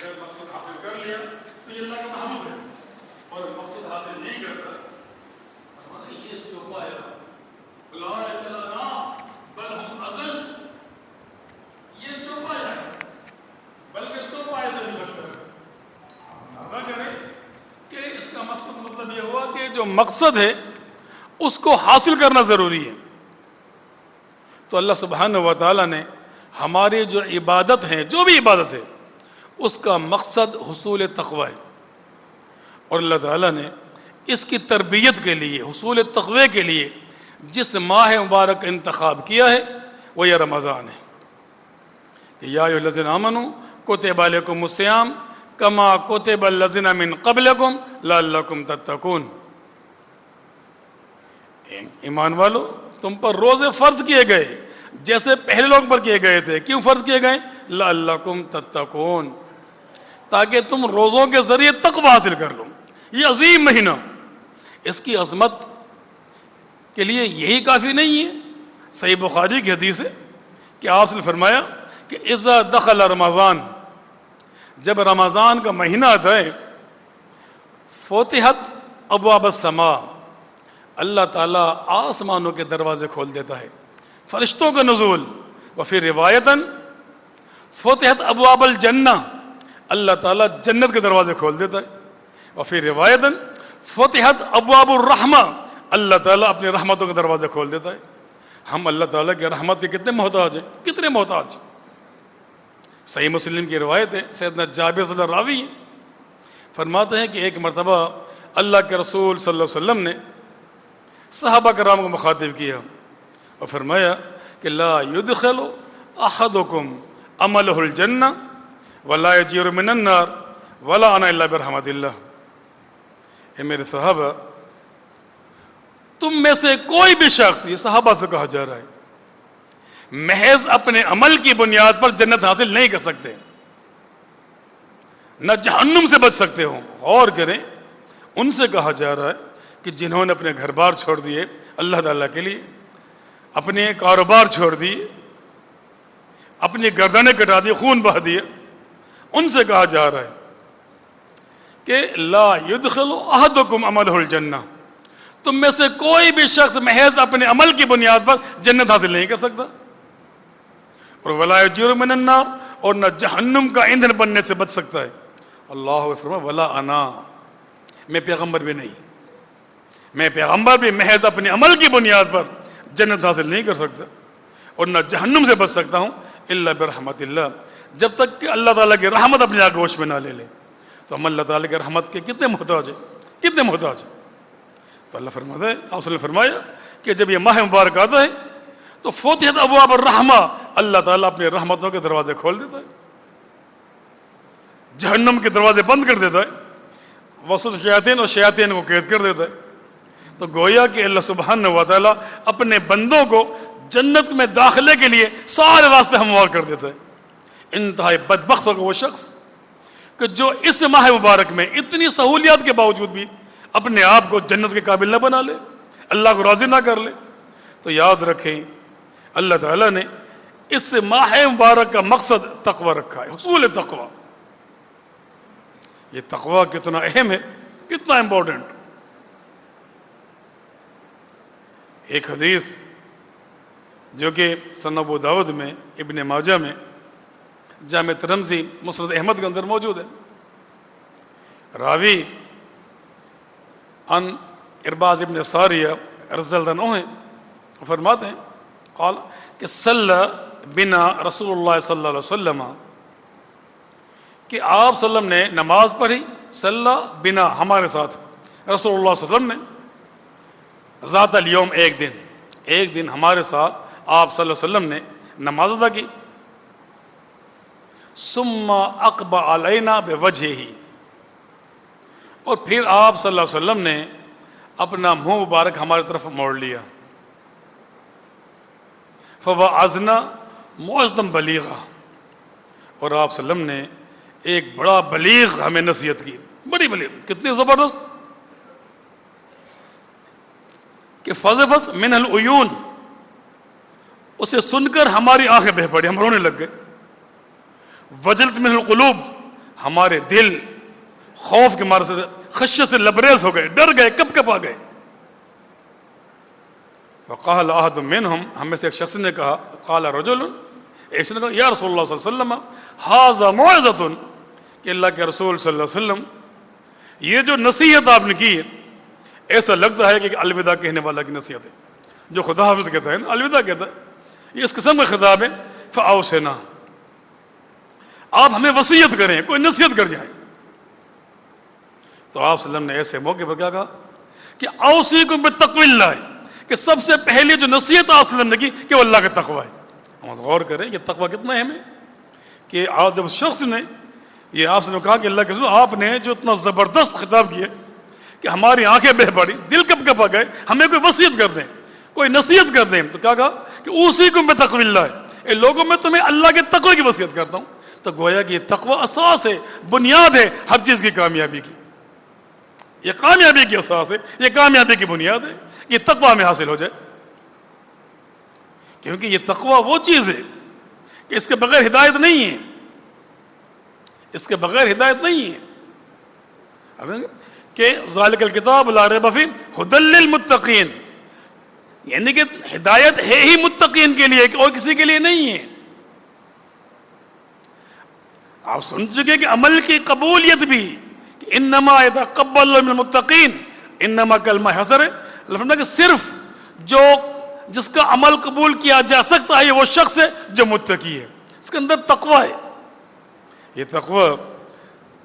اگر مقصد حاصل کر لیا تو یہ اللہ کا محبوب ہے، اور مقصد حاصل نہیں کرتا ہمارا یہ چوپا ہے اولئک الانعام بل ہم اضل، یہ چوپا ہے بلکہ چوپا ایسا نہیں بنتا ہے۔ نہ کریں کہ اس کا مقصد مطلب یہ ہوا کہ جو مقصد ہے اس کو حاصل کرنا ضروری ہے۔ تو اللہ سبحانہ و تعالیٰ نے ہماری جو عبادت ہے، جو بھی عبادت ہے، اس کا مقصد حصول تقوی ہے، اور اللہ تعالیٰ نے اس کی تربیت کے لیے، حصول تقوی کے لیے جس ماہ مبارک کا انتخاب کیا ہے وہ یہ رمضان ہے کہ یا ایھا الذین آمنوا کتب علیکم الصیام کما کتب الذین من قبلکم لعلکم تتقون۔ ایمان والو، تم پر روزے فرض کیے گئے جیسے پہلے لوگ پر کیے گئے تھے۔ کیوں فرض کیے گئے؟ لعلکم تتقون، تاکہ تم روزوں کے ذریعے تقوی حاصل کر لو۔ یہ عظیم مہینہ، اس کی عظمت کے لیے یہی کافی نہیں ہے۔ صحیح بخاری کی حدیث ہے کہ آپ نے فرمایا کہ اذا دخل رمضان، جب رمضان کا مہینہ آتا ہے، فتحت ابواب السماء، اللہ تعالیٰ آسمانوں کے دروازے کھول دیتا ہے، فرشتوں کا نزول۔ وفی روایتاً فتحت ابواب الجنہ، اللہ تعالیٰ جنت کے دروازے کھول دیتا ہے۔ وفی روایتاً فتحت ابواب الرحمہ، اللہ تعالیٰ اپنی رحمتوں کے دروازے کھول دیتا ہے۔ ہم اللہ تعالیٰ کی رحمت کے کتنے محتاج ہیں، کتنے محتاج۔ صحیح مسلم کی روایت ہے، سیدنا جابر صلی اللہ راوی ہیں، فرماتے ہیں کہ ایک مرتبہ اللہ کے رسول صلی اللہ علیہ وسلم نے صحابہ کرام کو مخاطب کیا اور فرمایا کہ لا يدخل احدکم عملہ الجنہ ولا یجیر من النار ولا انا الا برحمت اللہ۔ اے میرے صحابہ، تم میں سے کوئی بھی شخص، یہ صحابہ سے کہا جا رہا ہے، محض اپنے عمل کی بنیاد پر جنت حاصل نہیں کر سکتے، نہ جہنم سے بچ سکتے ہو۔ غور کریں، ان سے کہا جا رہا ہے کہ جنہوں نے اپنے گھر بار چھوڑ دیے اللہ تعالیٰ کے لیے، اپنے کاروبار چھوڑ دیے، اپنی گردنیں کٹا دی، خون بہا دیا، ان سے کہا جا رہا ہے کہ لا يدخل احدکم عملہ الجنہ، تم میں سے کوئی بھی شخص محض اپنے عمل کی بنیاد پر جنت حاصل نہیں کر سکتا، اور ولا یجیر من النار، اور نہ جہنم کا ایندھن بننے سے بچ سکتا ہے۔ اللہ فرمایا ولا انا، میں پیغمبر بھی نہیں، میں پیغمبر بھی محض اپنے عمل کی بنیاد پر جنت حاصل نہیں کر سکتا اور نہ جہنم سے بچ سکتا ہوں الا برحمت اللہ، جب تک کہ اللہ تعالیٰ کی رحمت اپنے آغوش میں نہ لے لے۔ تو ہم اللہ تعالیٰ کی رحمت کے کتنے محتاج ہیں، کتنے محتاج ہیں۔ تو اللہ فرماتا ہے، آپ نے فرمایا کہ جب یہ ماہ مبارک آتا ہے تو فتحت ابواب الرحمہ، اللہ تعالیٰ اپنے رحمتوں کے دروازے کھول دیتا ہے، جہنم کے دروازے بند کر دیتا ہے، وسوس شیاطین اور شیاطین کو قید کر دیتا ہے۔ تو گویا کہ اللہ سبحانہ و تعالیٰ اپنے بندوں کو جنت میں داخلے کے لیے سارے راستے ہموار کر دیتا ہے۔ انتہائی بدبخت ہوگا وہ شخص کہ جو اس ماہ مبارک میں اتنی سہولیات کے باوجود بھی اپنے آپ کو جنت کے قابل نہ بنا لے، اللہ کو راضی نہ کر لے۔ تو یاد رکھیں، اللہ تعالیٰ نے اس ماہ مبارک کا مقصد تقوی رکھا ہے، حصول تقوی۔ یہ تقوی کتنا اہم ہے، کتنا امپورٹنٹ۔ ایک حدیث جو کہ سنن ابو داؤد میں، ابن ماجہ میں، جامع ترمذی، مسند احمد کے اندر موجود ہے۔ راوی ان ارباز ابن ساریہ رضی اللہ عنہ ہیں، فرماتے ہیں قال کہ صلی بنا رسول اللہ صلی اللہ علیہ وسلم، کہ آپ صلی اللہ علیہ وسلم نے نماز پڑھی، صلی بنا ہمارے ساتھ، رسول اللہ صلی اللہ علیہ وسلم نے ذات الیوم، ایک دن ہمارے ساتھ آپ صلی اللہ علیہ وسلم نے نماز ادا کی، ثم اقبل علینا بوجہہ، اور پھر آپ صلی اللہ علیہ وسلم نے اپنا منہ مبارک ہماری طرف موڑ لیا، فوعظنا موعظۃ بلیغہ، اور آپ صلی اللہ علیہ وسلم نے ایک بڑا بلیغ ہمیں نصیحت کی، بڑی بلیغ، کتنی زبردست کہ فضفس من العیون، اسے سن کر ہماری آنکھیں بہہ پڑی، ہم رونے لگ گئے، وجلت من القلوب، ہمارے دل خوف کے مارے سے خشیت سے لبریز ہو گئے، ڈر گئے، کب کب آ گئے. وقال احد منهم، ہم میں سے ایک شخص نے کہا، قال رجل، ایک شخص نے کہا یا رسول اللہ صلی اللہ علیہ وسلم ھذا موعظۃ، کہ اللہ کے رسول صلی اللہ علیہ وسلم یہ جو نصیحت آپ نے کی ہے ایسا لگتا ہے کہ الوداع کہنے والا کی نصیحت ہے. جو خدا حافظ کہتا ہے نا، الوداع کہتا ہے، یہ اس قسم کا خطاب ہے. فاوصنا، آپ ہمیں وصیت کریں، کوئی نصیحت کر جائے. تو آپ صلی اللہ علیہ وسلم نے ایسے موقع پر کیا کہا کہ اوصیکم بتقوی اللہ، کہ سب سے پہلی جو نصیحت آپ صلی اللہ علیہ وسلم نے کی کہ وہ اللہ کا تقوی ہے. ہم غور کریں کہ تقوی کتنا ہے ہمیں، کہ آج جب شخص نے یہ آپ سے کہا کہ اللہ کے رسول آپ نے جو اتنا زبردست خطاب کیا کہ ہماری آنکھیں بہہ پڑی، دل کب کب آ گئے، ہمیں کوئی وصیت کر دیں، کوئی نصیحت کر دیں. تو کیا کہا کہ اوصیکم بتقوی اللہ، اے لوگوں میں تمہیں اللہ کے تقوی کی وصیت کرتا ہوں. تو گویا کہ یہ تقوی اساس ہے، بنیاد ہے ہر چیز کی کامیابی کی. یہ کامیابی کی اساس ہے، یہ کامیابی کی بنیاد ہے کہ تقوی ہمیں حاصل ہو جائے. کیونکہ یہ تقوی وہ چیز ہے کہ اس کے بغیر ہدایت نہیں ہے، اس کے بغیر ہدایت نہیں ہے. کہ ذالک الکتاب لا ریب فیہ ھدی للمتقین، یعنی کہ ہدایت ہے ہی متقین کے لیے اور کسی کے لیے نہیں ہے. آپ سن چکے کہ عمل کی قبولیت بھی کہ انما یتقبل اللہ من المتقین، انما کلمہ حسر ہے. اللہ کہ صرف جو جس کا عمل قبول کیا جا سکتا ہے وہ شخص ہے جو متقی ہے، اس کے اندر تقوی ہے. یہ تقوی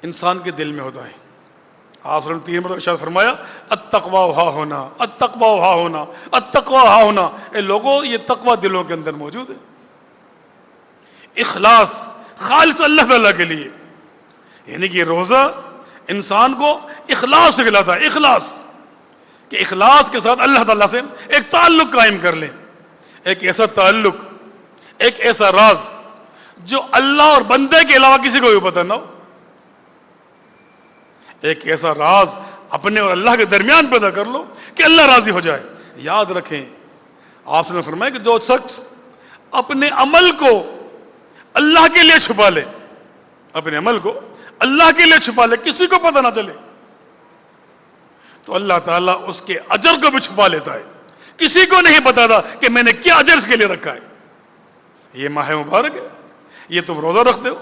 انسان کے دل میں ہوتا ہے. آپ صلی اللہ علیہ وسلم 3 مرتبہ ارشاد فرمایا التقوی ہا ہونا، التقوی ہا ہونا، التقوی ہا ہونا. اے لوگوں یہ تقوی دلوں کے اندر موجود ہے. اخلاص خالص اللہ تعالیٰ کے لیے، یعنی کہ روزہ انسان کو اخلاص سکھلاتا ہے. اخلاص کہ اخلاص کے ساتھ اللہ تعالیٰ سے ایک تعلق قائم کر لیں، ایک ایسا تعلق، ایک ایسا راز جو اللہ اور بندے کے علاوہ کسی کو بھی پتہ نہ ہو. ایک ایسا راز اپنے اور اللہ کے درمیان پیدا کر لو کہ اللہ راضی ہو جائے. یاد رکھیں آپ نے فرمایا کہ جو شخص اپنے عمل کو اللہ کے لیے چھپا لے، اپنے عمل کو اللہ کے لیے چھپا لے، کسی کو پتہ نہ چلے، تو اللہ تعالیٰ اس کے اجر کو بھی چھپا لیتا ہے. کسی کو نہیں بتاتا کہ میں نے کیا اجر اس کے لیے رکھا ہے. یہ ماہ مبارک ہے، یہ تم روزہ رکھتے ہو.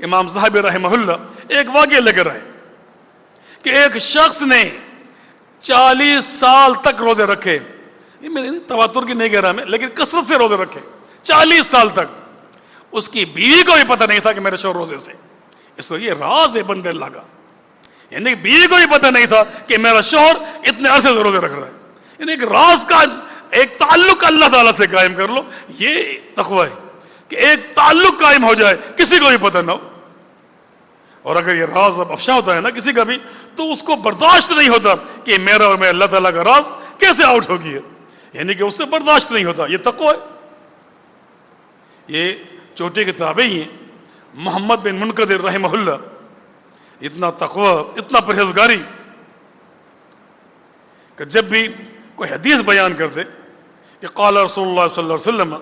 امام صاحب رحمہ اللہ ایک واقعہ لے کر آئے کہ ایک شخص نے 40 سال تک روزے رکھے. یہ میں تواتر کی نہیں کہہ رہا میں، لیکن کثرت سے روزے رکھے 40 سال تک. اس کی بیوی کو بھی پتہ نہیں تھا کہ میرے شوہر روزے سے. اس کو یہ راز ہے بندے اللہ کا، یعنی بیوی کو بھی پتہ نہیں تھا کہ میرا شوہر اتنے عرصے سے روزے رکھ رہا ہے. یعنی ایک راز کا ایک تعلق اللہ تعالیٰ سے قائم کر لو. یہ تقوی ہے کہ ایک تعلق قائم ہو جائے، کسی کو بھی پتہ نہ ہو. اور اگر یہ راز اب افشا ہوتا ہے نا کسی کا بھی، تو اس کو برداشت نہیں ہوتا کہ میرا اور میں اللہ تعالیٰ کا راز کیسے آؤٹ ہو گیا، یعنی کہ اس سے برداشت نہیں ہوتا. یہ تقوی ہے. یہ چھوٹے کے تابعی ہیں محمد بن منقدر رحمہ اللہ، اتنا تقوی، اتنا پرہیزگاری کہ جب بھی کوئی حدیث بیان کرتے کہ قال رسول اللہ صلی اللہ علیہ وسلم،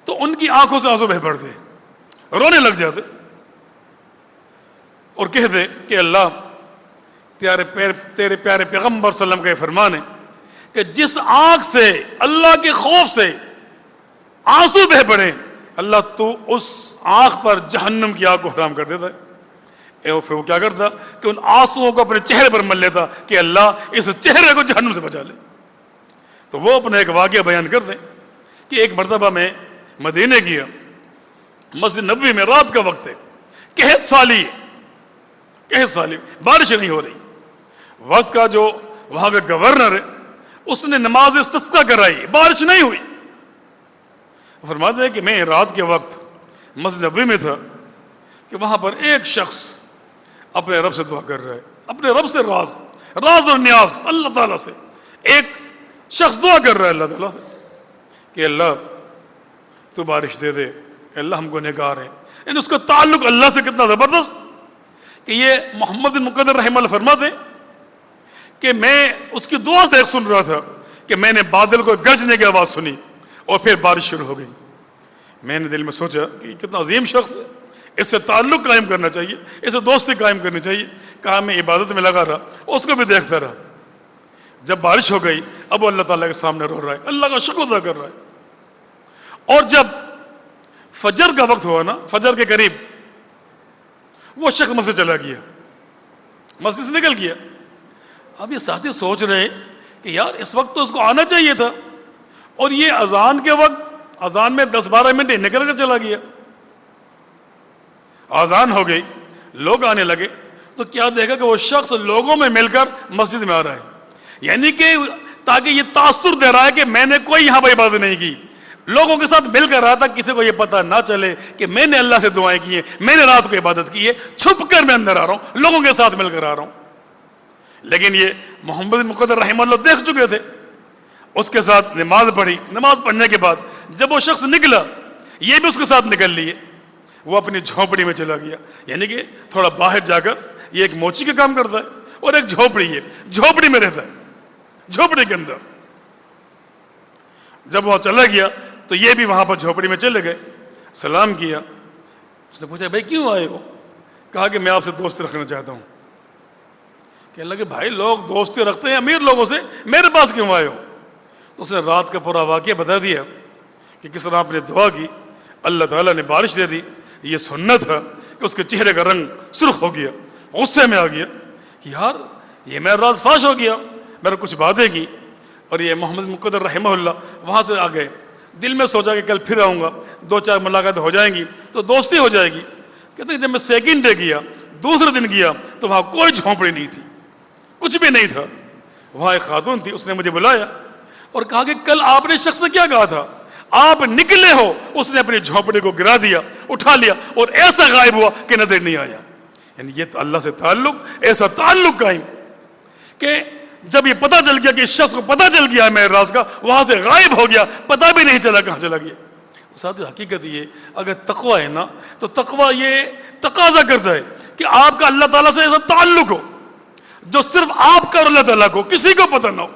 تو ان کی آنکھوں سے آنسو بہہ پڑتے، رونے لگ جاتے اور کہتے کہ اللہ تیرے پیارے پیغمبر صلی اللہ علیہ وسلم کا یہ فرمان ہے کہ جس آنکھ سے اللہ کے خوف سے آنسو بہہ پڑے، اللہ تو اس آنکھ پر جہنم کی آگ کو حرام کر دیتا ہے. اور پھر وہ کیا کرتا کہ ان آنسوؤں کو اپنے چہرے پر مل لیتا کہ اللہ اس چہرے کو جہنم سے بچا لے. تو وہ اپنا ایک واقعہ بیان کرتے کہ ایک مرتبہ میں مدینے گیا، مسجد نبوی میں رات کا وقت ہے، قحط سالی بارش نہیں ہو رہی. وقت کا جو وہاں کا گورنر ہے اس نے نماز استسقاء کرائی، بارش نہیں ہوئی. فرماتے ہیں کہ میں رات کے وقت مسجد نبوی میں تھا کہ وہاں پر ایک شخص اپنے رب سے دعا کر رہا ہے، اپنے رب سے راز اور نیاز اللہ تعالیٰ سے. ایک شخص دعا کر رہا ہے اللہ تعالیٰ سے کہ اللہ تو بارش دے دے، اللہ ہم گنہگار ہیں. یعنی اس کا تعلق اللہ سے کتنا زبردست کہ یہ محمد بن منقدر رحمہ اللہ فرماتے کہ میں اس کی دعا سے ایک سن رہا تھا کہ میں نے بادل کو گرجنے کی آواز سنی اور پھر بارش شروع ہو گئی. میں نے دل میں سوچا کہ کتنا عظیم شخص ہے، اس سے تعلق قائم کرنا چاہیے، اس سے دوستی قائم کرنی چاہیے۔ کہا میں عبادت میں لگا رہا، اس کو بھی دیکھتا رہا۔ جب بارش ہو گئی اب وہ اللہ تعالیٰ کے سامنے رو رہا ہے، اللہ کا شکر ادا کر رہا ہے۔ اور جب فجر کا وقت ہوا نا، فجر کے قریب وہ شخص مسجد چلا گیا، مسجد سے نکل گیا۔ اب یہ ساتھی سوچ رہے کہ یار اس وقت تو اس کو آنا چاہیے تھا، اور یہ اذان کے وقت، اذان میں 10-12 منٹ نکل کر چلا گیا۔ اذان ہو گئی، لوگ آنے لگے تو کیا دیکھا کہ وہ شخص لوگوں میں مل کر مسجد میں آ رہا ہے، یعنی کہ تاکہ یہ تاثر دے رہا ہے کہ میں نے کوئی یہاں پہ عبادت نہیں کی، لوگوں کے ساتھ مل کر رہا تھا، کسی کو یہ پتہ نہ چلے کہ میں نے اللہ سے دعائیں کی ہیں، میں نے رات کو عبادت کی ہے، چھپ کر میں اندر آ رہا ہوں، لوگوں کے ساتھ مل کر آ رہا ہوں۔ لیکن یہ محمد مقدر رحمہ اللہ دیکھ چکے تھے، اس کے ساتھ نماز پڑھی، نماز پڑھنے کے بعد جب وہ شخص نکلا یہ بھی اس کے ساتھ نکل لیے، وہ اپنی جھونپڑی میں چلا گیا، یعنی کہ تھوڑا باہر جا کر، یہ ایک موچی کا کام کرتا ہے اور ایک جھونپڑی ہے، جھونپڑی میں رہتا ہے، جھونپڑی کے اندر۔ جب وہ چلا گیا تو یہ بھی وہاں پر جھونپڑی میں چلے گئے، سلام کیا۔ اس نے پوچھا بھائی کیوں آئے ہو؟ کہا کہ میں آپ سے دوستی رکھنا چاہتا ہوں۔ کہنے لگے بھائی لوگ دوستی رکھتے ہیں امیر لوگوں سے، میرے پاس کیوں آئے ہو؟ تو اس نے رات کا پورا واقعہ بتا دیا کہ کس طرح آپ نے دعا کی، اللہ تعالیٰ نے بارش دے دی۔ یہ سننا تھا کہ اس کے چہرے کا رنگ سرخ ہو گیا، غصے میں آ گیا کہ یار یہ میرا راز فاش ہو گیا، میرا کچھ باتیں کی۔ اور یہ محمد مقدر رحمہ اللہ وہاں سے آ گئے، دل میں سوچا کہ کل پھر آؤں گا، 2-4 ملاقاتیں ہو جائیں گی تو دوستی ہو جائے گی۔ کہتے ہیں جب میں سیکنڈ ڈے گیا، دوسرے دن گیا تو وہاں کوئی جھونپڑی نہیں تھی، کچھ بھی نہیں تھا۔ وہاں ایک خاتون تھی، اس نے مجھے بلایا اور کہا کہ کل آپ نے شخص سے کیا کہا تھا؟ آپ نکلے ہو، اس نے اپنی جھونپڑی کو گرا دیا، اٹھا لیا اور ایسا غائب ہوا کہ نظر نہیں آیا۔ یعنی یہ تو اللہ سے تعلق، ایسا تعلق قائم کہ جب یہ پتہ چل گیا کہ اس شخص کو پتہ چل گیا ہے میرے راز کا، وہاں سے غائب ہو گیا، پتہ بھی نہیں چلا کہاں چلا گیا۔ ساتھ حقیقت یہ اگر تقویٰ ہے نا تو تقویٰ یہ تقاضا کرتا ہے کہ آپ کا اللہ تعالیٰ سے ایسا تعلق ہو جو صرف آپ کا اور اللہ تعالیٰ کو، کسی کو پتہ نہ ہو،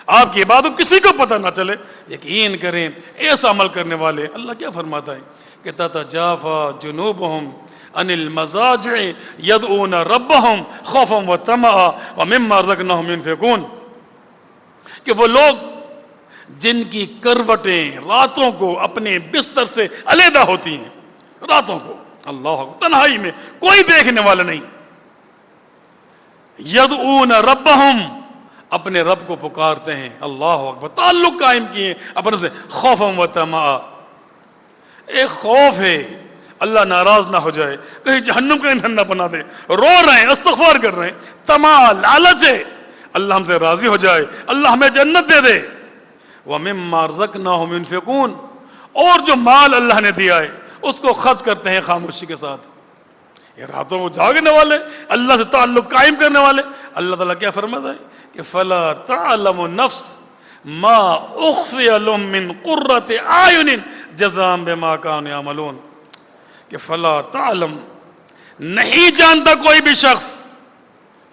آپ کی عبادت کسی کو پتہ نہ چلے۔ یقین کریں ایسا عمل کرنے والے، اللہ کیا فرماتا ہے کہ تتجافا جنوبہم عن المضاجع یدعون ربہم خوفا وطمعا ومما رزقناہم ينفقون، کہ وہ لوگ جن کی کروٹیں راتوں کو اپنے بستر سے علیحدہ ہوتی ہیں، راتوں کو اللہ تنہائی میں کوئی دیکھنے والا نہیں، یدعون ربہم اپنے رب کو پکارتے ہیں، اللہ اکبر، تعلق قائم کیے اپنے سے، خوفا و طمعا، ایک خوف ہے اللہ ناراض نہ ہو جائے، کہیں جہنم کا ایندھن نہ بنا دے، رو رہے ہیں، استغفار کر رہے ہیں، طمع لالچ ہے اللہ ہم سے راضی ہو جائے، اللہ ہمیں جنت دے دے۔ وَمِمَّا رَزَقْنَاهُمْ يُنْفِقُونَ، اور جو مال اللہ نے دیا ہے اس کو خرچ کرتے ہیں خاموشی کے ساتھ۔ یہ راتوں کو جاگنے والے، اللہ سے تعلق قائم کرنے والے، اللہ تعالیٰ کیا فرماتا ہے کہ فَلَا تَعْلَمُ نَفْسٌ مَا أُخْفِيَ لَهُم مِّن قُرَّةِ أَعْيُنٍ جَزَاءً بِمَا كَانُوا يَعْمَلُونَ، کہ فَلَا تَعْلَمُ، نہیں جانتا کوئی بھی شخص،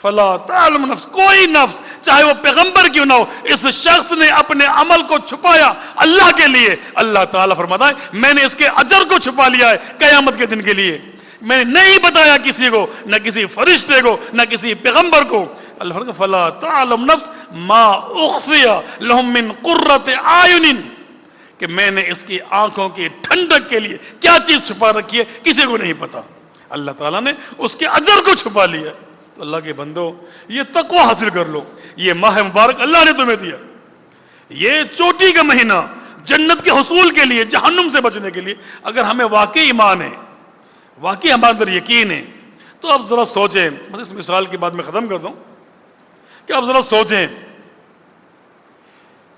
فلا تعلم نفس، کوئی نفس چاہے وہ پیغمبر کیوں نہ ہو، اس شخص نے اپنے عمل کو چھپایا اللہ کے لیے، اللہ تعالیٰ فرماتا ہے میں نے اس کے اجر کو چھپا لیا ہے قیامت کے دن کے لیے، میں نے نہیں بتایا کسی کو، نہ کسی فرشتے کو، نہ کسی پیغمبر کو۔ اللہ فرماتا ہے فلا تعلم نفس ما اخفی لهم من قرۃ اعین، کہ میں نے اس کی آنکھوں کی ٹھنڈک کے لیے کیا چیز چھپا رکھی ہے کسی کو نہیں پتا، اللہ تعالیٰ نے اس کے اجر کو چھپا لیا ہے۔ تو اللہ کے بندو یہ تقوی حاصل کر لو، یہ ماہ مبارک اللہ نے تمہیں دیا، یہ چوٹی کا مہینہ جنت کے حصول کے لیے، جہنم سے بچنے کے لیے۔ اگر ہمیں واقعی ایمان ہے، واقعی ہمارے اندر یقین ہے، تو اب ذرا سوچیں، بس اس مثال کے بعد میں ختم کر دوں کہ اب ذرا سوچیں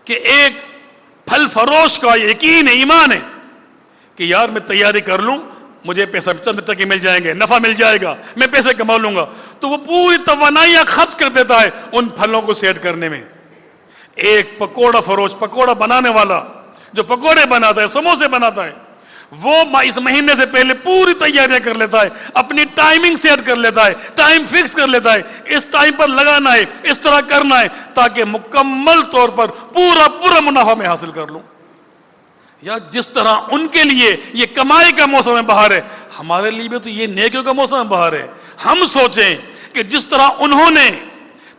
کہ ایک پھل فروش کا یقین ہے، ایمان ہے کہ یار میں تیاری کر لوں، مجھے پیسہ چند ٹکے مل جائیں گے، نفع مل جائے گا، میں پیسے کما لوں گا، تو وہ پوری توانائیاں خرچ کر دیتا ہے ان پھلوں کو سیٹ کرنے میں۔ ایک پکوڑا فروش، پکوڑا بنانے والا جو پکوڑے بناتا ہے، سموسے بناتا ہے، وہ اس مہینے سے پہلے پوری تیاریاں کر لیتا ہے، اپنی ٹائمنگ سیٹ کر لیتا ہے، ٹائم فکس کر لیتا ہے، اس ٹائم پر لگانا ہے، اس طرح کرنا ہے تاکہ مکمل طور پر پورا منافع میں حاصل کر لوں۔ یا جس طرح ان کے لیے یہ کمائی کا موسم بہار ہے، ہمارے لیے بھی تو یہ نیکیوں کا موسم بہار ہے. ہم سوچیں کہ جس طرح انہوں نے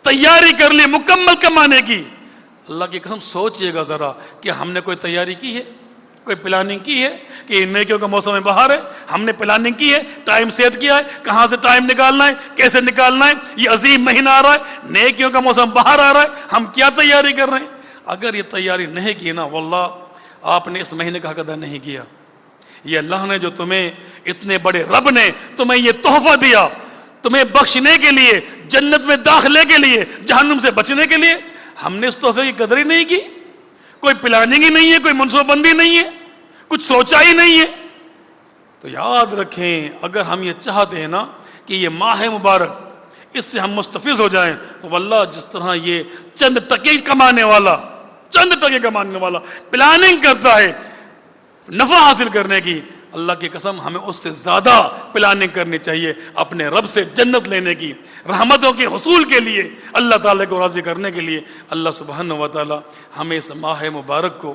تیاری کر لی مکمل کمانے کی، اللہ کی قسم سوچئے گا ذرا کہ ہم نے کوئی تیاری کی ہے، کوئی پلاننگ کی ہے کہ نیکیوں کا موسم بہار ہے؟ ہم نے پلاننگ کی ہے، ٹائم سیٹ کیا ہے، کہاں سے ٹائم نکالنا ہے، کیسے نکالنا ہے، یہ عظیم مہینہ آ رہا ہے، نیکیوں کا موسم بہار آ رہا ہے، ہم کیا تیاری کر رہے ہیں؟ اگر یہ تیاری نہیں کی نا، واللہ آپ نے اس مہینے کا حق ادا نہیں کیا. یہ اللہ نے جو تمہیں، اتنے بڑے رب نے تمہیں یہ تحفہ دیا، تمہیں بخشنے کے لیے، جنت میں داخلے کے لیے، جہنم سے بچنے کے لیے، ہم نے اس تحفے کی قدر ہی نہیں کی. کوئی پلاننگ ہی نہیں ہے، کوئی منصوبہ بندی نہیں ہے، کچھ سوچا ہی نہیں ہے. تو یاد رکھیں، اگر ہم یہ چاہتے ہیں نا کہ یہ ماہ مبارک اس سے ہم مستفیض ہو جائیں، تو واللہ جس طرح یہ چند ٹکے کمانے والا پلاننگ کرتا ہے نفع حاصل کرنے کی، اللہ کی قسم ہمیں اس سے زیادہ پلاننگ کرنی چاہیے اپنے رب سے جنت لینے کی، رحمتوں کے حصول کے لیے، اللہ تعالیٰ کو راضی کرنے کے لیے. اللہ سبحانہ و تعالیٰ ہمیں اس ماہ مبارک کو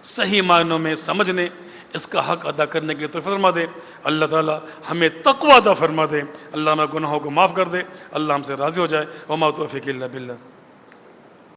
صحیح معنوں میں سمجھنے، اس کا حق ادا کرنے کی توفیق فرما دے. اللہ تعالیٰ ہمیں تقوی عطا فرما دے. اللہ ہمیں گناہوں کو معاف کر دے. اللہ ہم سے راضی ہو جائے. وما توفیق الا باللہ.